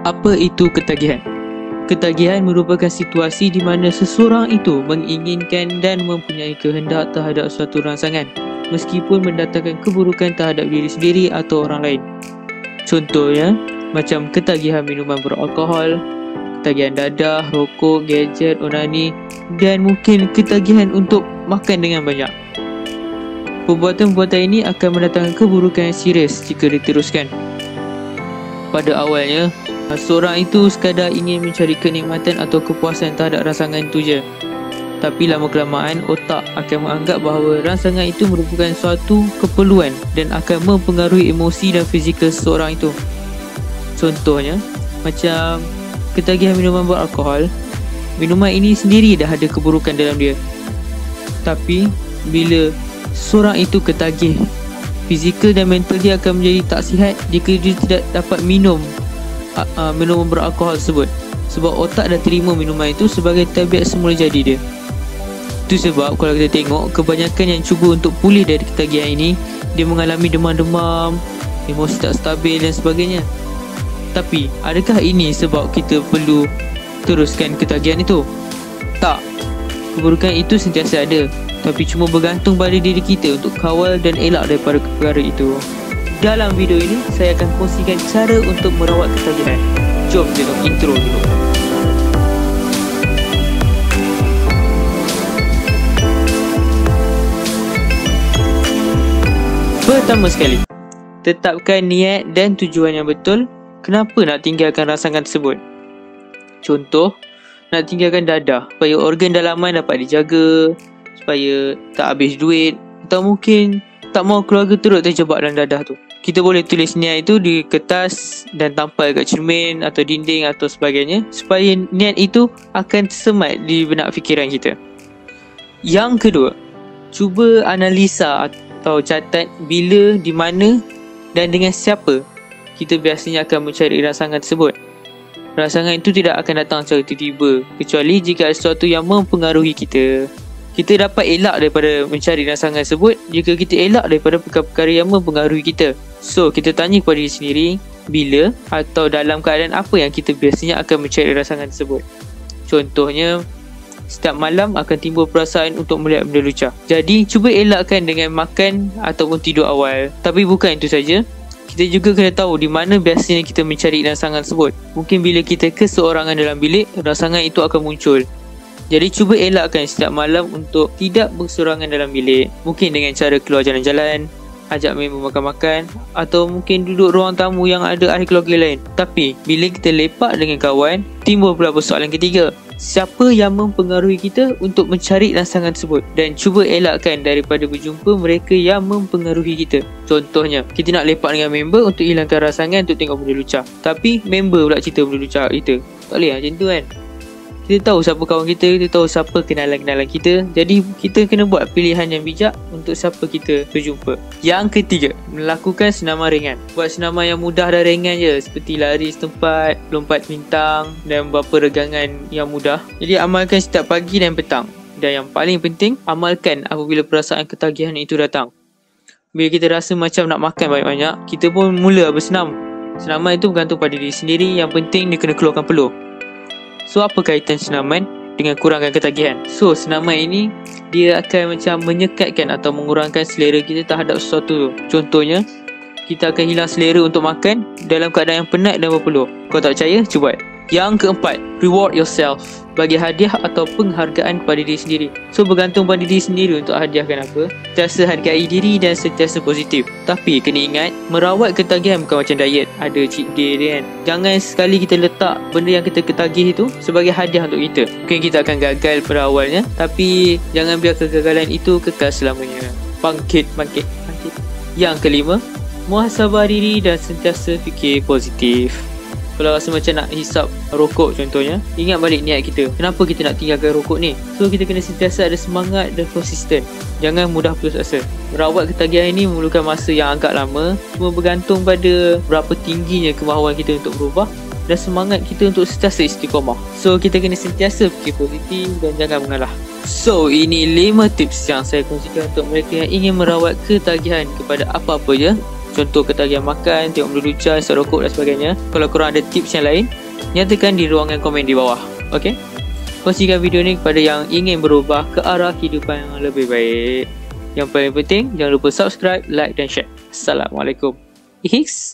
Apa itu ketagihan? Ketagihan merupakan situasi di mana seseorang itu menginginkan dan mempunyai kehendak terhadap suatu rangsangan meskipun mendatangkan keburukan terhadap diri sendiri atau orang lain. Contohnya, macam ketagihan minuman beralkohol, ketagihan dadah, rokok, gadget, onani dan mungkin ketagihan untuk makan dengan banyak. Perbuatan-perbuatan ini akan mendatangkan keburukan yang serius jika diteruskan. Pada awalnya, seorang itu sekadar ingin mencari kenikmatan atau kepuasan terhadap rangsangan itu je. Tapi lama-kelamaan otak akan menganggap bahawa rangsangan itu merupakan suatu keperluan dan akan mempengaruhi emosi dan fizikal seseorang itu. Contohnya, macam ketagihan minuman beralkohol. Minuman ini sendiri dah ada keburukan dalam dia. Tapi bila seseorang itu ketagih, fizikal dan mental dia akan menjadi tak sihat jika dia tidak dapat minum minuman beralkohol tersebut, sebab otak dah terima minuman itu sebagai tabiat semula jadi dia. Itu sebab kalau kita tengok, kebanyakan yang cuba untuk pulih dari ketagihan ini, dia mengalami demam-demam, emosi tak stabil dan sebagainya. Tapi adakah ini sebab kita perlu teruskan ketagihan itu? Tak. Keburukan itu sentiasa ada, tapi cuma bergantung pada diri kita untuk kawal dan elak daripada perkara itu. Dalam video ini, saya akan kongsikan cara untuk merawat ketagihan. Jom tengok intro dulu. Pertama sekali, tetapkan niat dan tujuan yang betul. Kenapa nak tinggalkan rangsangan tersebut? Contoh, nak tinggalkan dadah supaya organ dalaman dapat dijaga, supaya tak habis duit, atau mungkin tak mahu keluarga turut terjebak dalam dadah tu. Kita boleh tulis niat itu di kertas dan tampal kat cermin atau dinding atau sebagainya, supaya niat itu akan tersemat di benak fikiran kita. Yang kedua, cuba analisa atau catat bila, di mana dan dengan siapa kita biasanya akan mencari rangsangan tersebut. Rangsangan itu tidak akan datang secara tiba-tiba, kecuali jika ada sesuatu yang mempengaruhi kita. Kita dapat elak daripada mencari rangsangan tersebut jika kita elak daripada perkara-perkara yang mempengaruhi kita. So, kita tanya kepada diri sendiri, bila atau dalam keadaan apa yang kita biasanya akan mencari rangsangan tersebut. Contohnya, setiap malam akan timbul perasaan untuk melihat benda lucah. Jadi, cuba elakkan dengan makan ataupun tidur awal. Tapi bukan itu saja, kita juga kena tahu di mana biasanya kita mencari rangsangan tersebut. Mungkin bila kita keseorangan dalam bilik, rangsangan itu akan muncul. Jadi cuba elakkan setiap malam untuk tidak berseorangan dalam bilik. Mungkin dengan cara keluar jalan-jalan, ajak member makan-makan, atau mungkin duduk ruang tamu yang ada ahli keluarga lain. Tapi bila kita lepak dengan kawan, timbul pula persoalan ketiga. Siapa yang mempengaruhi kita untuk mencari rangsangan tersebut? Dan cuba elakkan daripada berjumpa mereka yang mempengaruhi kita. Contohnya, kita nak lepak dengan member untuk hilangkan rangsangan untuk tengok benda lucah, tapi member pula cerita benda lucah kita. Tak boleh macam tu kan? Kita tahu siapa kawan kita, kita tahu siapa kenalan-kenalan kita. Jadi kita kena buat pilihan yang bijak untuk siapa kita berjumpa. Yang ketiga, melakukan senaman ringan. Buat senaman yang mudah dan ringan je, seperti lari setempat, lompat bintang dan beberapa regangan yang mudah. Jadi amalkan setiap pagi dan petang. Dan yang paling penting, amalkan apabila perasaan ketagihan itu datang. Bila kita rasa macam nak makan banyak-banyak, kita pun mula bersenam. Senaman itu bergantung pada diri sendiri. Yang penting dia kena keluarkan peluh. So, apa kaitan senaman dengan kurangkan ketagihan? So, senaman ini dia akan macam menyekatkan atau mengurangkan selera kita terhadap sesuatu. Contohnya, kita akan hilang selera untuk makan dalam keadaan yang penat dan berpeluh. Kau tak percaya? Cuba. Yang keempat, reward yourself. Bagi hadiah atau penghargaan kepada diri sendiri. So, bergantung pada diri sendiri untuk hadiahkan apa. Sentiasa hargai diri dan sentiasa positif. Tapi kena ingat, merawat ketagihan bukan macam diet. Ada cheat day dia kan. Jangan sekali kita letak benda yang kita ketagih itu sebagai hadiah untuk kita. Mungkin kita akan gagal pada awalnya, tapi jangan biar kegagalan itu kekal selamanya. Bangkit. Yang kelima, muhasabah diri dan sentiasa fikir positif. Kalau rasa macam nak hisap rokok contohnya, ingat balik niat kita. Kenapa kita nak tinggalkan rokok ni? So, kita kena sentiasa ada semangat dan konsisten. Jangan mudah putus asa. Merawat ketagihan ini memerlukan masa yang agak lama. Cuma bergantung pada berapa tingginya kemahuan kita untuk berubah dan semangat kita untuk sentiasa istiqamah. So, kita kena sentiasa fikir positif dan jangan mengalah. So, ini 5 tips yang saya kongsikan untuk mereka yang ingin merawat ketagihan kepada apa-apa je. Contoh ketagihan makan, tengok meluncur, stop rokok dan sebagainya. Kalau korang ada tips yang lain, nyatakan di ruangan komen di bawah. Okay? Kongsikan video ni kepada yang ingin berubah ke arah kehidupan yang lebih baik. Yang paling penting, jangan lupa subscribe, like dan share. Assalamualaikum. Ihs.